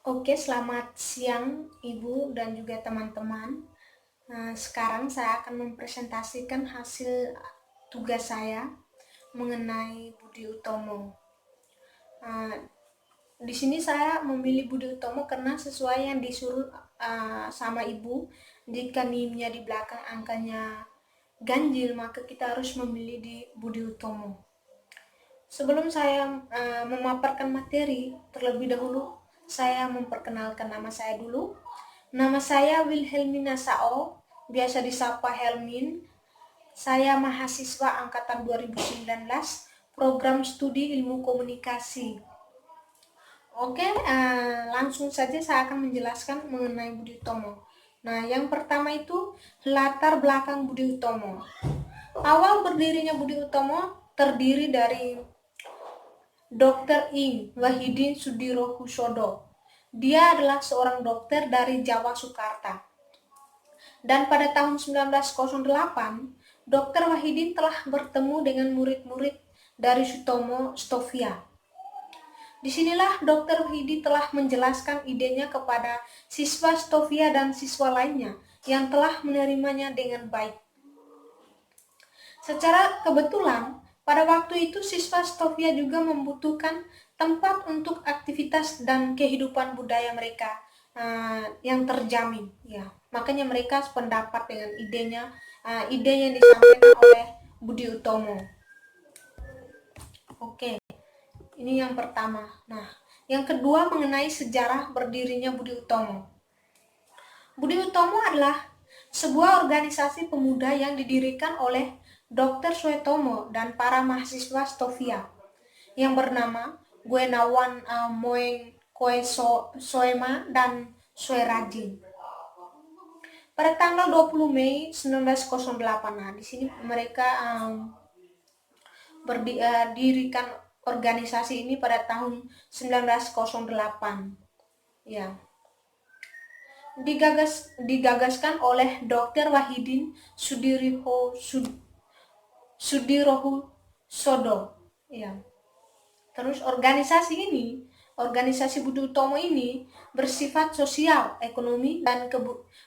Oke, selamat siang Ibu dan juga teman-teman. Sekarang saya akan mempresentasikan hasil tugas saya mengenai Budi Utomo. Nah, di sini saya memilih Budi Utomo karena sesuai yang disuruh sama Ibu. Jika NIM-nya di belakang angkanya ganjil, maka kita harus memilih di Budi Utomo. Sebelum saya memaparkan materi, terlebih dahulu saya memperkenalkan nama saya dulu. Nama saya Wilhelmina Sao, biasa disapa Helmin. Saya mahasiswa angkatan 2019, program studi ilmu komunikasi. Oke, langsung saja saya akan menjelaskan mengenai Budi Utomo. Nah, yang pertama itu latar belakang Budi Utomo. Awal berdirinya Budi Utomo terdiri dari Dr. Ing Wahidin Sudirohusodo. Dia adalah seorang dokter dari Jawa Sukarta. Dan pada tahun 1908, Dr. Wahidin telah bertemu dengan murid-murid dari Sutomo Stovia. Disinilah Dr. Wahidin telah menjelaskan idenya kepada siswa Stovia dan siswa lainnya yang telah menerimanya dengan baik. Secara kebetulan, pada waktu itu siswa Stovia juga membutuhkan tempat untuk aktivitas dan kehidupan budaya mereka yang terjamin. Ya, makanya mereka sependapat dengan ide yang disampaikan oleh Budi Utomo. Oke, ini yang pertama. Nah, yang kedua mengenai sejarah berdirinya Budi Utomo. Budi Utomo adalah sebuah organisasi pemuda yang didirikan oleh Dr. Suetomo dan para mahasiswa Stovia yang bernama Guenawan Moeng Koe Soema dan Soerajin. Pada tanggal 20 Mei 1908, nah di sini mereka berdirikan organisasi ini pada tahun 1908. Ya. Digagaskan oleh Dr. Wahidin Sudirohusodo. Ya. Terus organisasi Budi Utomo ini bersifat sosial, ekonomi, dan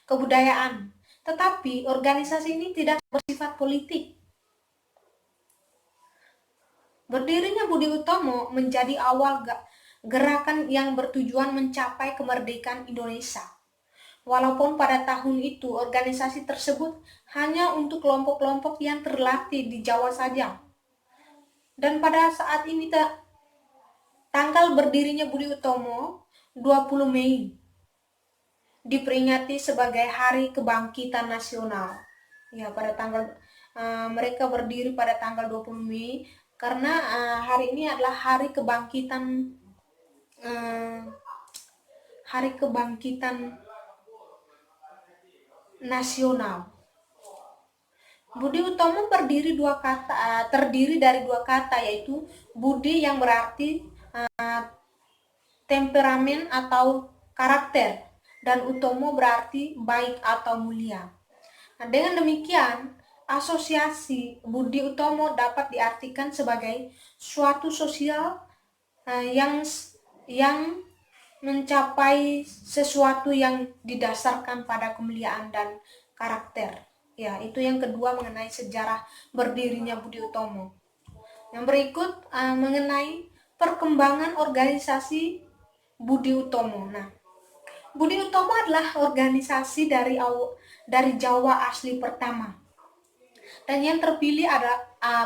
kebudayaan. Tetapi organisasi ini tidak bersifat politik. Berdirinya Budi Utomo menjadi awal gerakan yang bertujuan mencapai kemerdekaan Indonesia. Walaupun pada tahun itu organisasi tersebut hanya untuk kelompok-kelompok yang terlatih di Jawa saja. Dan pada saat ini tanggal berdirinya Budi Utomo 20 Mei diperingati sebagai Hari Kebangkitan Nasional. Ya, pada tanggal mereka berdiri pada tanggal 20 Mei karena hari ini adalah Hari Kebangkitan Nasional. Budi Utomo terdiri dari dua kata, yaitu budi yang berarti temperamen atau karakter, dan utomo berarti baik atau mulia. Nah, dengan demikian, asosiasi Budi Utomo dapat diartikan sebagai suatu sosial yang mencapai sesuatu yang didasarkan pada kemuliaan dan karakter. Ya, itu yang kedua mengenai sejarah berdirinya Budi Utomo. Yang berikut mengenai perkembangan organisasi Budi Utomo. Nah, Budi Utomo adalah organisasi dari Jawa asli pertama. Dan yang terpilih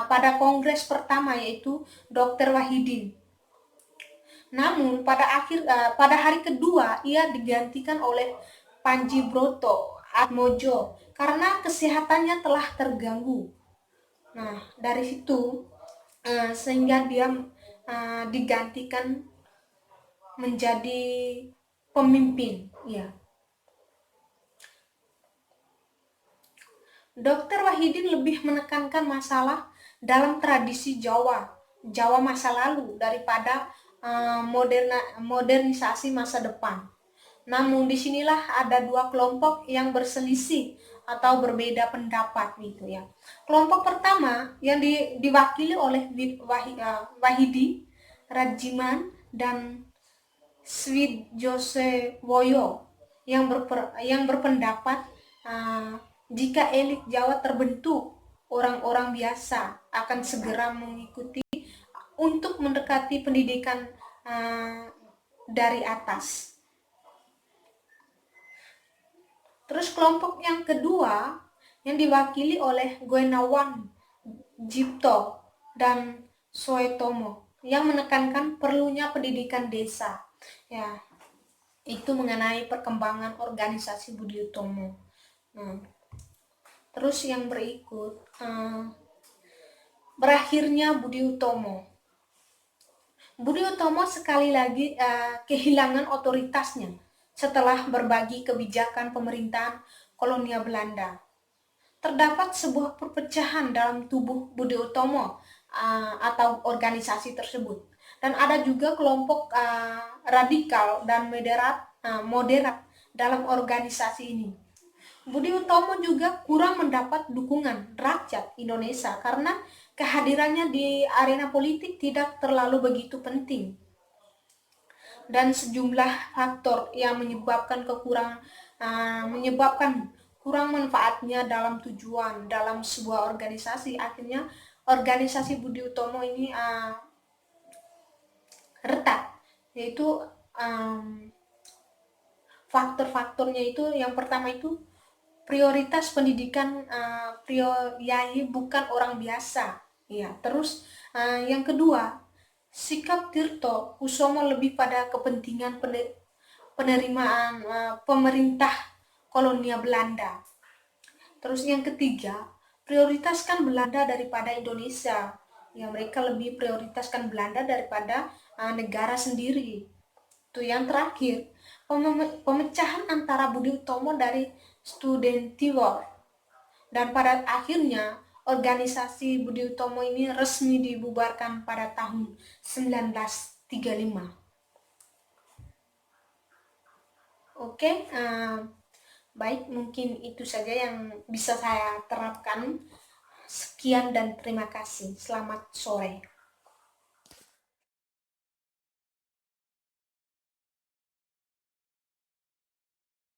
pada kongres pertama, yaitu Dr. Wahidin. Namun pada hari kedua ia digantikan oleh Panji Broto Atmojo karena kesehatannya telah terganggu. Nah, dari situ sehingga dia digantikan menjadi pemimpin. Ya. Dr. Wahidin lebih menekankan masalah dalam tradisi Jawa masa lalu daripada modernisasi masa depan. Namun disinilah ada dua kelompok yang berselisih atau berbeda pendapat gitu ya. Kelompok pertama yang diwakili oleh Wahidi, Rajiman, dan Swijosewoyo yang berpendapat jika elit Jawa terbentuk, orang-orang biasa akan segera mengikuti untuk mendekati pendidikan dari atas. Terus kelompok yang kedua yang diwakili oleh Gunawan Jipto dan Soetomo yang menekankan perlunya pendidikan desa. Ya, itu mengenai perkembangan organisasi Budi Utomo. Terus yang berikut, berakhirnya Budi Utomo. Budi Utomo sekali lagi kehilangan otoritasnya setelah berbagi kebijakan pemerintahan kolonial Belanda. Terdapat sebuah perpecahan dalam tubuh Budi Utomo atau organisasi tersebut. Dan ada juga kelompok radikal dan moderat dalam organisasi ini. Budi Utomo juga kurang mendapat dukungan rakyat Indonesia karena kehadirannya di arena politik tidak terlalu begitu penting. Dan sejumlah faktor yang menyebabkan kurang manfaatnya dalam tujuan dalam sebuah organisasi, akhirnya organisasi Budi Utomo ini retak, yaitu faktor-faktornya itu yang pertama itu prioritas pendidikan yai bukan orang biasa, ya. Terus yang kedua, sikap Tirto Kusumo lebih pada kepentingan penerimaan pemerintah kolonial Belanda. Terus yang ketiga, prioritaskan Belanda daripada Indonesia. Ya, mereka lebih prioritaskan Belanda daripada negara sendiri. Itu yang terakhir, pemecahan antara Budi Utomo dari Studentiwar. Dan pada akhirnya organisasi Budi Utomo ini resmi dibubarkan pada tahun 1935. Oke, baik, mungkin itu saja yang bisa saya terapkan. Sekian dan terima kasih. Selamat sore.